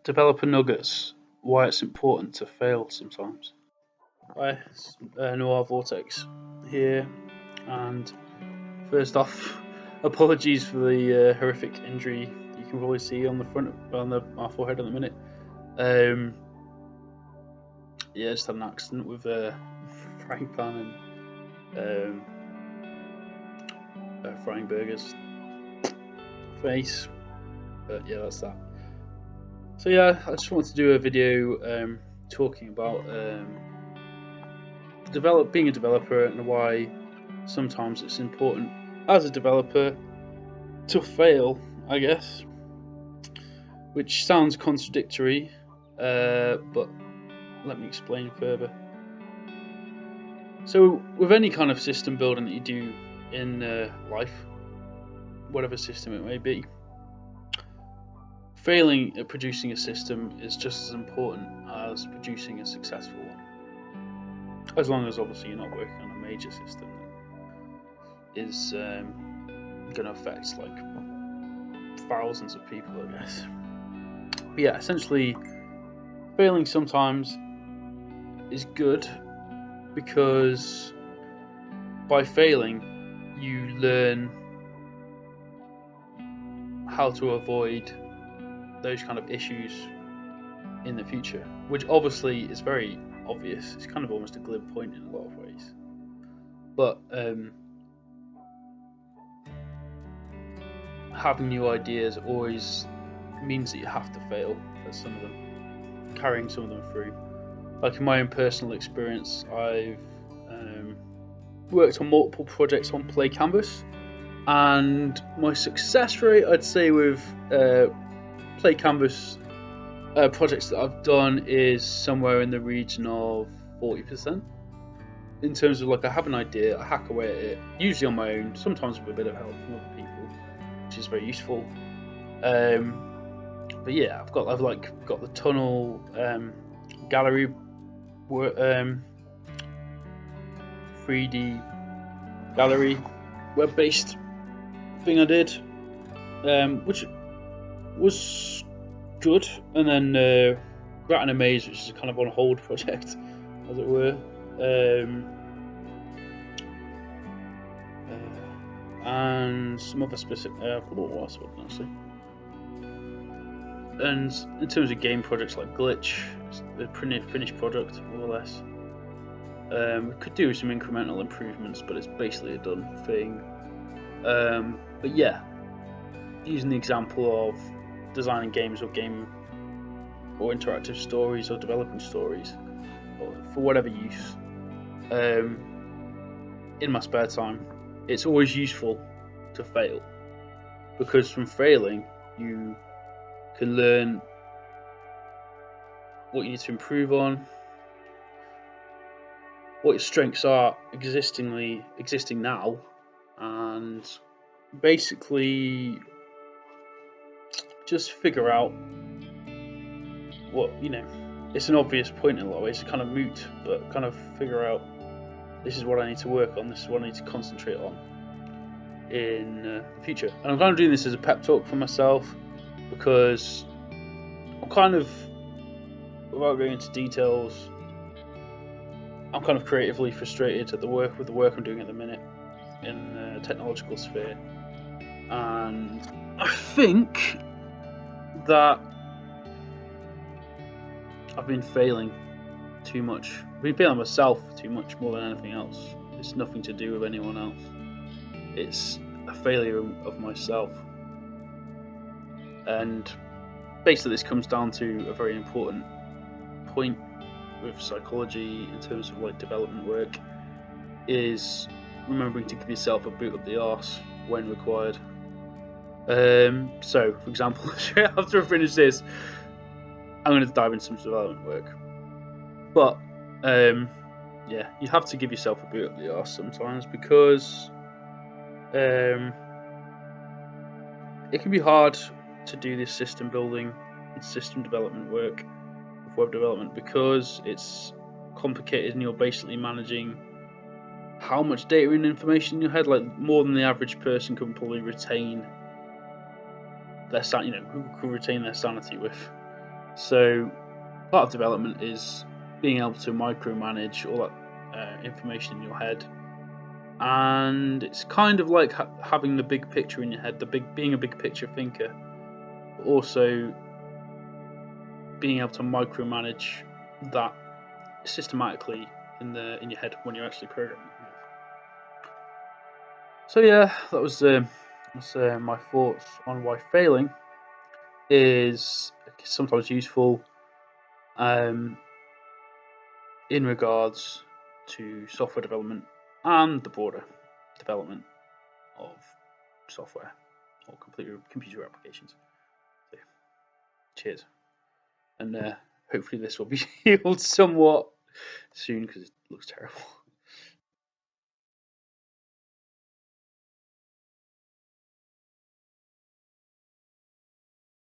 Developer nuggets. Why it's important to fail sometimes. Hi, it's Noir Vortex here, and first off, apologies for the horrific injury you can probably see on the front on my forehead at the minute. Yeah, I just had an accident with a frying pan and frying burgers face, but yeah, that's that. So yeah, I just wanted to do a video talking about being a developer and why sometimes it's important as a developer to fail, I guess, which sounds contradictory, but let me explain further. So with any kind of system building that you do in life, whatever system it may be, failing at producing a system is just as important as producing a successful one. As long as obviously you're not working on a major system that is going to affect like thousands of people, I guess. But yeah, essentially, failing sometimes is good because by failing, you learn how to avoid those kind of issues in the future, which obviously is very obvious. It's kind of almost a glib point in a lot of ways, but having new ideas always means that you have to fail at some of them, carrying some of them through. Like in my own personal experience, I've worked on multiple projects on Play Canvas, and my success rate, I'd say, with Play Canvas projects that I've done is somewhere in the region of 40%. In terms of, like, I have an idea, I hack away at it, usually on my own, sometimes with a bit of help from other people, which is very useful. But yeah, I've got the tunnel gallery 3D gallery web-based thing I did, which was good, and then Rat in a Maze, which is kind of on hold project, as it were, and some other specific. What else was I say? And in terms of game projects like Glitch, it's a pretty finished product, more or less. We could do some incremental improvements, but it's basically a done thing. But yeah, using the example of designing games or interactive stories or developing stories or for whatever use, in my spare time, it's always useful to fail, because from failing you can learn what you need to improve on, what your strengths are existing now, and basically just figure out what, it's an obvious point in a lot of ways, it's kind of moot, but kind of figure out, this is what I need to work on, this is what I need to concentrate on in the future. And I'm kind of doing this as a pep talk for myself, because I'm kind of, without going into details, I'm kind of creatively frustrated at with the work I'm doing at the minute in the technological sphere, and I think that I've been failing too much. I've been failing myself too much, more than anything else. It's nothing to do with anyone else. It's a failure of myself. And basically this comes down to a very important point with psychology in terms of like development work, is remembering to give yourself a boot up the arse when required. So for example, after I finish this, I'm going to dive into some development work, but yeah, you have to give yourself a boot up the arse sometimes, because it can be hard to do this system building and system development work with web development, because it's complicated and you're basically managing how much data and information in your head, like more than the average person can probably retain their who could retain their sanity with. So part of development is being able to micromanage all that information in your head, and it's kind of like having the big picture in your head, being a big picture thinker, but also being able to micromanage that systematically in your head when you're actually programming. So yeah, that was my thoughts on why failing is sometimes useful in regards to software development and the broader development of software or computer applications. So, cheers, and hopefully this will be healed somewhat soon because it looks terrible.